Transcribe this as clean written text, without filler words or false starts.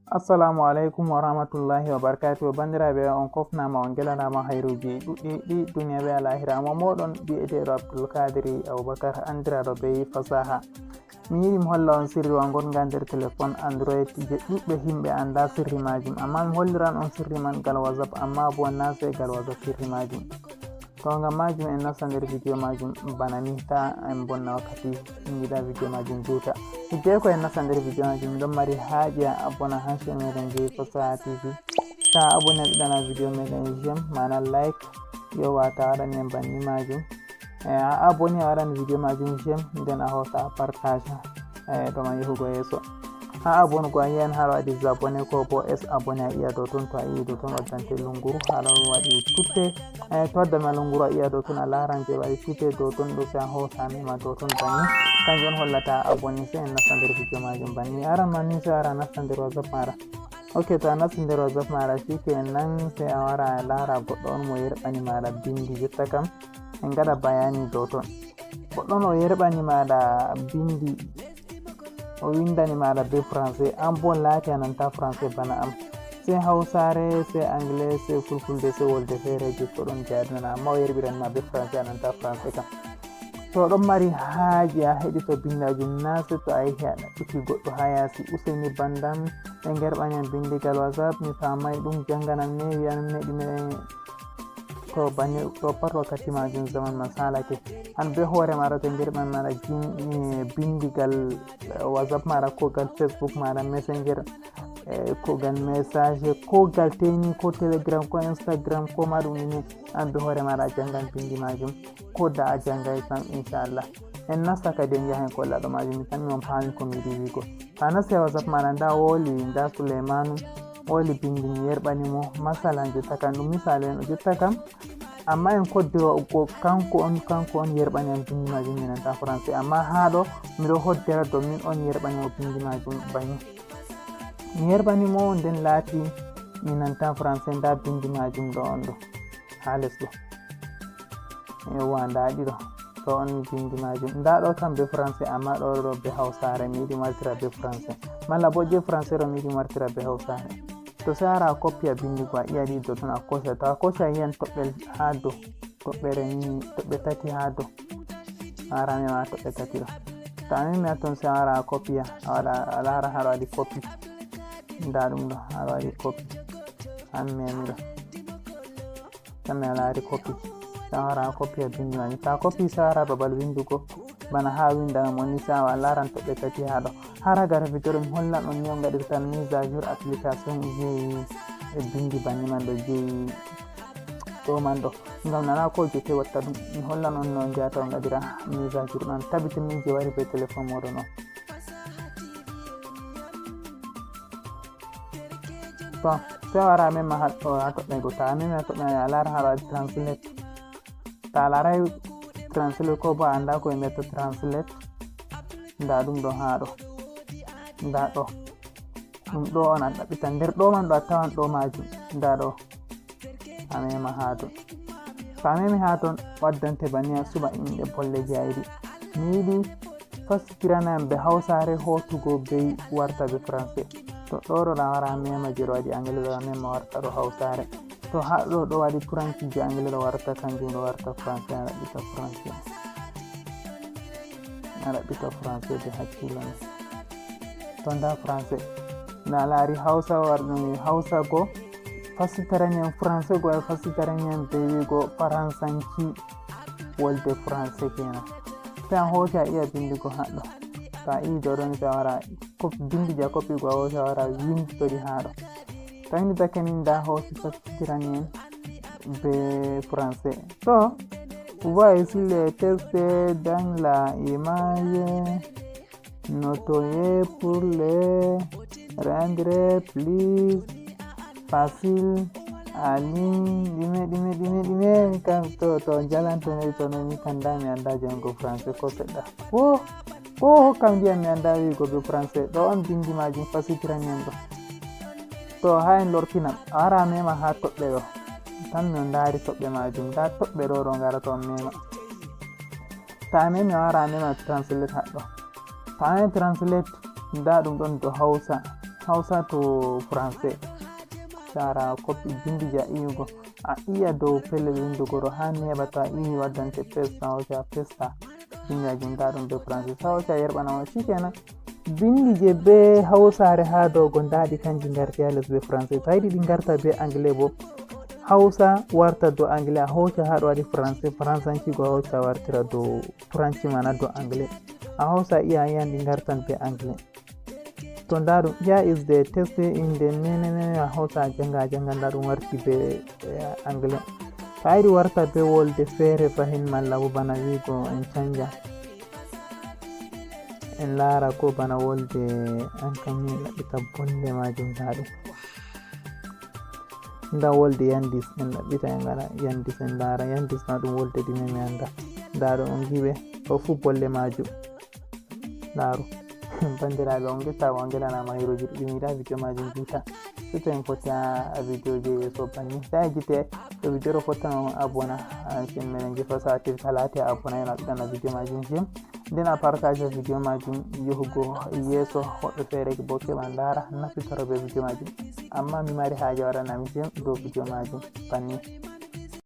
Assalamualaikum warahmatullahi wabarakatuh. Bandiraɓe on kofnama on gelanama hayruji ɗuɗɗi duniya be alahira mo moɗon bi'eteɗo Abdulkadiri Abubakar andiraɗo be fasaha. Mi yiɗi mi holla on sirri wa gonga nder téléphone Android je ɗuɓɓe himɓe anda sirri majum, amma mi holliran on sirri man gal WhatsApp, amma bo na sai gal WhatsApp sirri majum. To ngam majum en nasta nder video majum bana ni ta en bonna wakkati jiɗa video majum juuta. Hidde ko en nasta nder video majum ɗon mari haaji a abona ha chaine meɗen je Fasaha TV. Ta abona ɗana video meɗen j'aime mana like yo wata waɗani en banni majum. A aboni a waɗan video majum j'aime nden a hosa partage ɗo man yahugo yeso. Ha abon ko a yiyan har waɗi zabone ko bo abone a iya dow ton, to a yi dow ton waddante lunguru hala waɗi tutte to waddama lunguru a iya dow ton a laran je waɗi tutte dow ton ɗo sai a hosa mema dow ton banni kanjum on hollata abone sai en nasta nder video majum banni. Aran man ni sai ara nasta nder WhatsApp mara. Ok, to a nasti nder WhatsApp mara shikenan sai a wara a lara goɗɗo on mo yerɓani maɗa bindi jotta kam en gaɗa bayani dow ton. Goɗɗo on o yerɓani maɗa bindi o windani maɗa be français, an bo laati a nanta français bana am, sai hausare sai anglais sai fulfulde sai wolde fereji ko ɗon jadana, amma o yerɓirani ma be français a nanta français kam. To ɗon mari haaji a heɗito bindajum na sai to a yehi a ɗaɓɓiti goɗɗo ha yasi useni bandam ɓe gerɓani en bindigal WhatsApp mi famai ɗum janganan ne wiyanam ne ɗume to banni to pat wakkati majum zaman man salake. An be hoore maɗa to gerɓan maɗa bindigal WhatsApp maɗa ko gal Facebook maɗa messenger ko gal message ko gal teni ko telegram ko instagram ko ma ɗum ni an be hoore maɗa jangan bindi majum ko da a jangay sam inchallah en nasta kadi en jahen kollaɗo majum tan mi on paami ko mi yiɗi wigo. Ta nasti WhatsApp maɗa nda woli nda Souleymanu woli bindi mi yerɓani mo masalan jotta kam ɗum misali en jotta kam amma en koddiro ko kanko on yerɓani am bindi majum mi nanta français, amma ha ɗo miɗo hoddira dow min on yerɓani mo bindi majum banni mi yerɓani mo nden laati mi nanta français nda bindi majum ɗo on ɗo ha les ɗo ewa nda ɗiɗo to on bindi majum nda ɗo kam be français amma ɗo be hausare mi yiɗi wartira be français, malla bo je français ɗo mi yiɗi wartira be hausare. To sai ara copy a bindi ko a iyaɗi dow ton a kosa, to a kosa yiyan toɓɓe ha dow toɓɓere ni toɓɓe tati ha dow ara mema toɓɓe tati ɗo. To a memi ha ton sai ara copy a waɗa a lara haɗa waɗi copy nda ɗum ɗo haɗa waɗi copy an memi ɗo tanmi a lari copy sai ara copy a bindi majum. Ta copy sai ara babal windugo bana ha windama ni sai a laran toɓɓe tati ha ɗo. Hara gara fitore mi hollan on ni on gaɗirtan mise à jour application je bindi banni man ɗo je ɗo man ɗo ngam nana ko jete watta ɗum mi hollan on no jeyata on gaɗira mise à jour ɗon tabitin ni je wari be téléphone moɗon on. To sai wara mema ha toɓɓego, ta memi ha toɓɓe a lara haɗa waɗi translate, ta larai translate ko bo a anda ko mbiyata translate nda ɗum ɗo ha ɗo nda ɗo ɗum ɗo on a ɗaɓɓita nder ɗo man ɗo a tawan ɗo majum nda ɗo a mema ha ton. To a memi ha ton waddante banni a suɓa inɗe bolle je a yiɗi. Mi yiɗi fasitiranayam be hausare hotugo be warta be français, to ɗo ɗo a wara mema je ɗo waɗi anglais ɗo a mema warta ɗo hausare, to ha ɗo waɗi turanci je anglais ɗo warta kanjum ɗo warta français a ɗaɓɓita français a ɗaɓɓita français be hakkilo ni. To nda français na laari hausa warɗumi hausa go fasitaraniyam français go e fasitaraniyam be wigo faransanci wolde français kenan. Sai a hosi a iya bindigo haɗɗo, to a ii dow ɗon sai a wara bindi je a copy go a hosi a wara winditori ha ɗo. To winditake ni nda hosi fasitiraniyam be français. To voici les textes dans la image notoyé pour les rendre plus facile à ɗime kam to jalantone to no mi kanda mi anda jango français ko seɗɗa ko hokkam ndiyam mi anda wigo be français ɗo on bindi majum fasitiraniyam ɗo. To ha en lortinam a wara mema ha toɓɓe ɗo tan mi on dari toɓɓe majum nda toɓɓe ɗo ɗo gara to on mema, ta memi a wara mema translate haɗɗo, ta memi translate nda ɗum ɗon do hausa Hausa to français sara copy bindi ja iyugo a iya dow pellel windugoro ha neɓata iwi waddante pesta hoca pesta bindaji ndaɗum be français sa hoca yerɓanama shikenan bindi je be hausare ha dow go ndaɗi kanji garti ha les be français to yiɗi ɗi garta be anglais bo hausa warta dow anglais a hoca ha ɗo waɗi français françanci go hoca wartira dow turanci mana dow anglais a hausa iya yan ɗi gartan be anglais to ndaɗum here is the test inde nenene a hausa janga ndaɗum warti be anglais to yiɗi warta be wolde feere fahin malla bo bana wigo en canja en laara ko bana wolde an kam min ɗaɓɓita bonde majum ndaɗum nda wolde yandis en ɗaɓɓita en ngara yandis en laara yandis na ɗum wolde ɗime mi anda ndaɗum on giɓe o fu bolle majum laaru bandiraɓe on gettama on gelanama hiroji ɗum yiɗa vidéo majum juuta surtout en foti ha vidéo je yeeso banni sa jite to vidéo ɗo fottano abona chaine menen Jifa Saha TV kala ate abona en aɗɗana vidéo majum jem nden a partage vidéo majum yahugo yeeso hoɓɓe feere bo keɓa ndaara nafitoroɓe vidéo majum amma mi mari haaje waɗanami jem dow vidéo majum banni